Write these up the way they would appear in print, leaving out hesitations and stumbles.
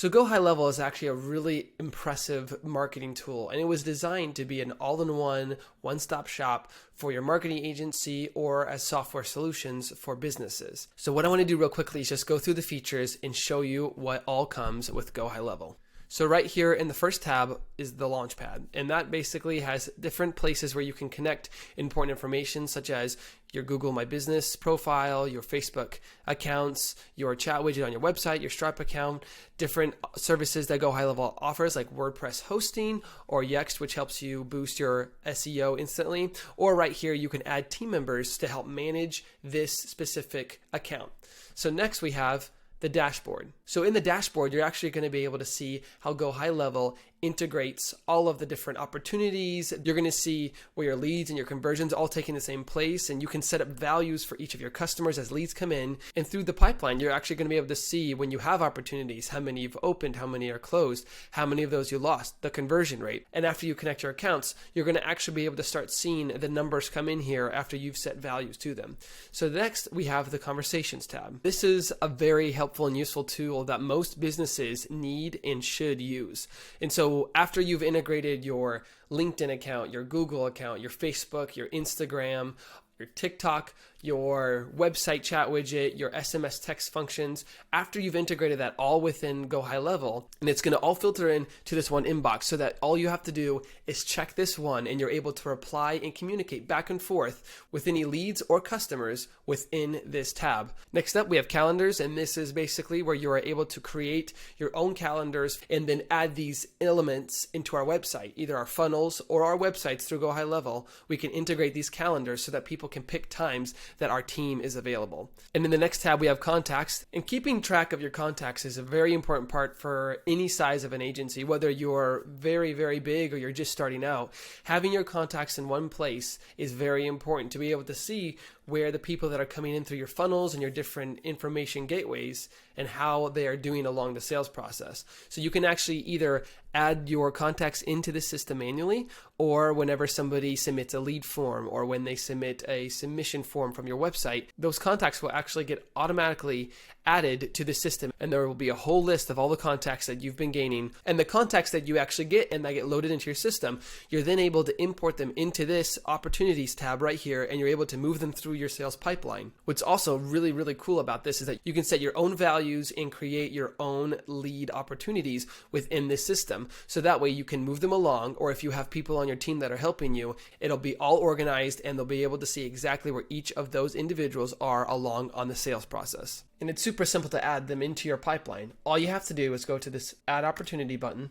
So GoHighLevel is actually a really impressive marketing tool, and it was designed to be an all-in-one, one-stop shop for your marketing agency or as software solutions for businesses. So what I want to do real quickly is just go through the features and show you what all comes with GoHighLevel. So right here in the first tab is the Launchpad, and that basically has different places where you can connect important information such as your Google My Business profile, your Facebook accounts, your chat widget on your website, your Stripe account, different services that GoHighLevel offers like WordPress hosting or Yext, which helps you boost your SEO instantly. Or right here, you can add team members to help manage this specific account. So next we have the dashboard. So in the dashboard, you're actually going to be able to see how GoHighLevel integrates all of the different opportunities. You're going to see where your leads and your conversions all taking the same place, and you can set up values for each of your customers as leads come in. And through the pipeline, you're actually going to be able to see when you have opportunities, how many you've opened, how many are closed, how many of those you lost, the conversion rate. And after you connect your accounts, you're going to actually be able to start seeing the numbers come in here after you've set values to them. So next, we have the Conversations tab. This is a very helpful and useful tool that most businesses need and should use. And so after you've integrated your LinkedIn account, your Google account, your Facebook, your Instagram, your TikTok, your website chat widget, your SMS text functions, after you've integrated that all within GoHighLevel, and it's going to all filter in to this one inbox so that all you have to do is check this one and you're able to reply and communicate back and forth with any leads or customers within this tab. Next up, we have calendars, and this is basically where you are able to create your own calendars and then add these elements into our website, either our funnels or our websites through GoHighLevel. We can integrate these calendars so that people can pick times that our team is available. And in the next tab, we have contacts. And keeping track of your contacts is a very important part for any size of an agency, whether you're very, very big or you're just starting out. Having your contacts in one place is very important to be able to see where the people that are coming in through your funnels and your different information gateways and how they are doing along the sales process. So you can actually either add your contacts into the system manually, or whenever somebody submits a lead form or when they submit a submission form from your website, those contacts will actually get automatically added to the system, and there will be a whole list of all the contacts that you've been gaining. And the contacts that you actually get and that get loaded into your system, you're then able to import them into this opportunities tab right here, and you're able to move them through your sales pipeline. What's also really, really cool about this is that you can set your own values and create your own lead opportunities within this system. So that way you can move them along, or if you have people on your team that are helping you, it'll be all organized and they'll be able to see exactly where each of those individuals are along on the sales process. And it's super simple to add them into your pipeline. All you have to do is go to this Add Opportunity button.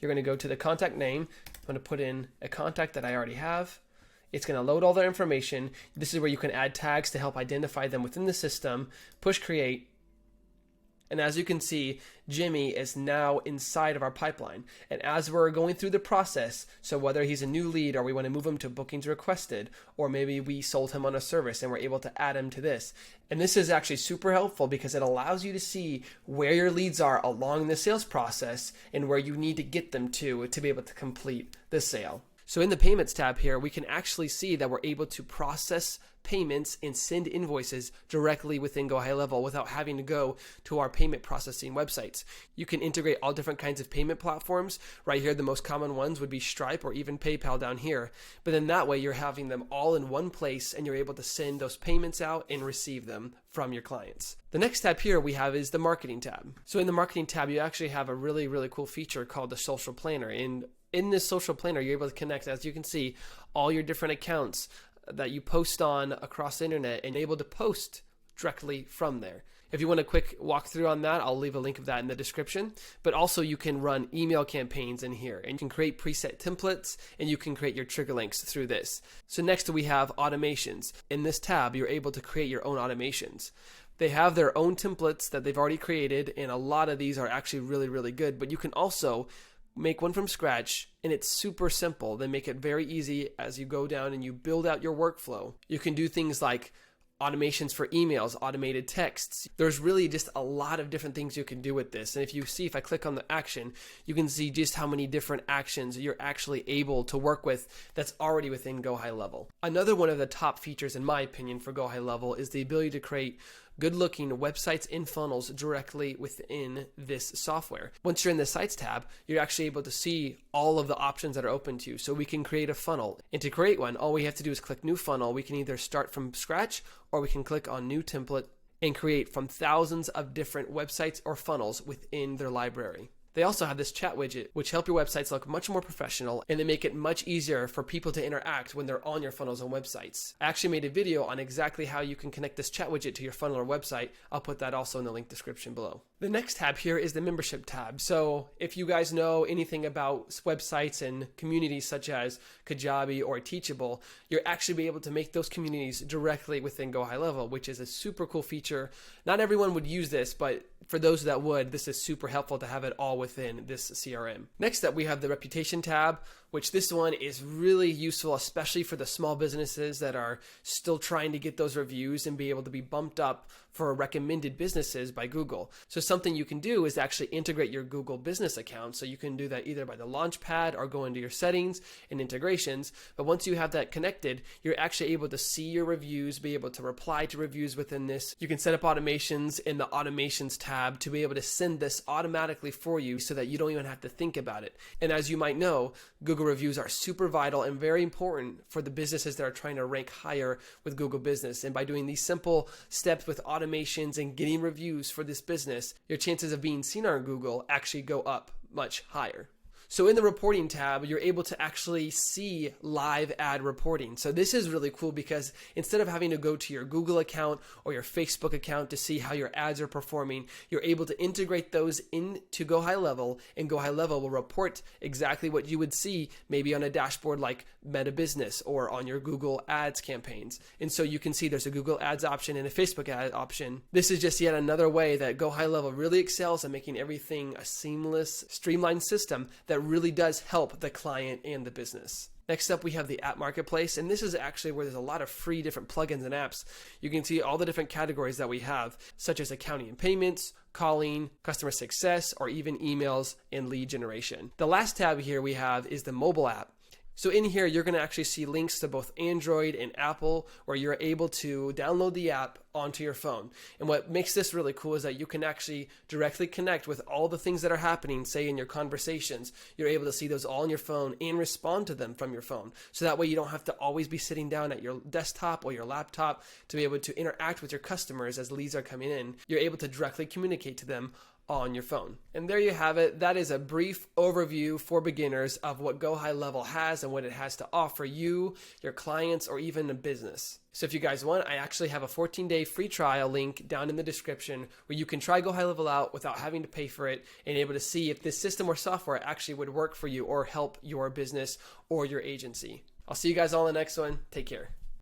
You're going to go to the contact name. I'm going to put in a contact that I already have. It's going to load all their information. This is where you can add tags to help identify them within the system. Push create. And as you can see, Jimmy is now inside of our pipeline. And as we're going through the process, so whether he's a new lead or we want to move him to bookings requested, or maybe we sold him on a service and we're able to add him to this. And this is actually super helpful because it allows you to see where your leads are along the sales process and where you need to get them to be able to complete the sale. So in the payments tab here, we can actually see that we're able to process payments and send invoices directly within GoHighLevel without having to go to our payment processing websites. You can integrate all different kinds of payment platforms. Right here, the most common ones would be Stripe or even PayPal down here. But then that way you're having them all in one place and you're able to send those payments out and receive them from your clients. The next tab here we have is the marketing tab. So in the marketing tab, you actually have a really, really cool feature called the social planner. And in this social planner, you're able to connect, as you can see, all your different accounts that you post on across the internet and able to post directly from there. If you want a quick walkthrough on that, I'll leave a link of that in the description. But also you can run email campaigns in here, and you can create preset templates, and you can create your trigger links through this. So next we have automations. In this tab, you're able to create your own automations. They have their own templates that they've already created, and a lot of these are actually really, really good. But you can also make one from scratch, and it's super simple. They make it very easy as you go down and you build out your workflow. You can do things like automations for emails, automated texts. There's really just a lot of different things you can do with this. And if I click on the action, you can see just how many different actions you're actually able to work with that's already within GoHighLevel. Another one of the top features, in my opinion, for GoHighLevel is the ability to create good looking websites and funnels directly within this software. Once you're in the Sites tab, you're actually able to see all of the options that are open to you. So we can create a funnel. And to create one, all we have to do is click New Funnel. We can either start from scratch or we can click on New Template and create from thousands of different websites or funnels within their library. They also have this chat widget, which help your websites look much more professional, and they make it much easier for people to interact when they're on your funnels and websites. I actually made a video on exactly how you can connect this chat widget to your funnel or website. I'll put that also in the link description below. The next tab here is the membership tab. So if you guys know anything about websites and communities such as Kajabi or Teachable, you'll actually be able to make those communities directly within GoHighLevel, which is a super cool feature. Not everyone would use this, but for those that would, this is super helpful to have it all within this CRM. Next up, we have the reputation tab, which this one is really useful, especially for the small businesses that are still trying to get those reviews and be able to be bumped up for recommended businesses by Google. So something you can do is actually integrate your Google business account. So you can do that either by the Launchpad or go into your settings and integrations. But once you have that connected, you're actually able to see your reviews, be able to reply to reviews within this. You can set up automations in the automations tab to be able to send this automatically for you so that you don't even have to think about it. And as you might know, Google reviews are super vital and very important for the businesses that are trying to rank higher with Google Business. And by doing these simple steps with automations and getting reviews for this business, your chances of being seen on Google actually go up much higher. So in the reporting tab, you're able to actually see live ad reporting. So this is really cool because instead of having to go to your Google account or your Facebook account to see how your ads are performing, you're able to integrate those into GoHighLevel, and GoHighLevel will report exactly what you would see maybe on a dashboard like Meta Business or on your Google Ads campaigns. And so you can see there's a Google Ads option and a Facebook ad option. This is just yet another way that GoHighLevel really excels at making everything a seamless, streamlined system that really does help the client and the business. Next up, we have the app marketplace, and this is actually where there's a lot of free different plugins and apps. You can see all the different categories that we have, such as accounting and payments, calling, customer success, or even emails and lead generation. The last tab here we have is the mobile app. So in here, you're going to actually see links to both Android and Apple, where you're able to download the app onto your phone. And what makes this really cool is that you can actually directly connect with all the things that are happening, say in your conversations. You're able to see those all on your phone and respond to them from your phone. So that way you don't have to always be sitting down at your desktop or your laptop to be able to interact with your customers as leads are coming in. You're able to directly communicate to them on your phone. And there you have it. That is a brief overview for beginners of what GoHighLevel has and what it has to offer you, your clients, or even a business. So if you guys want, I actually have a 14-day free trial link down in the description where you can try GoHighLevel out without having to pay for it and able to see if this system or software actually would work for you or help your business or your agency. I'll see you guys all in the next one. Take care.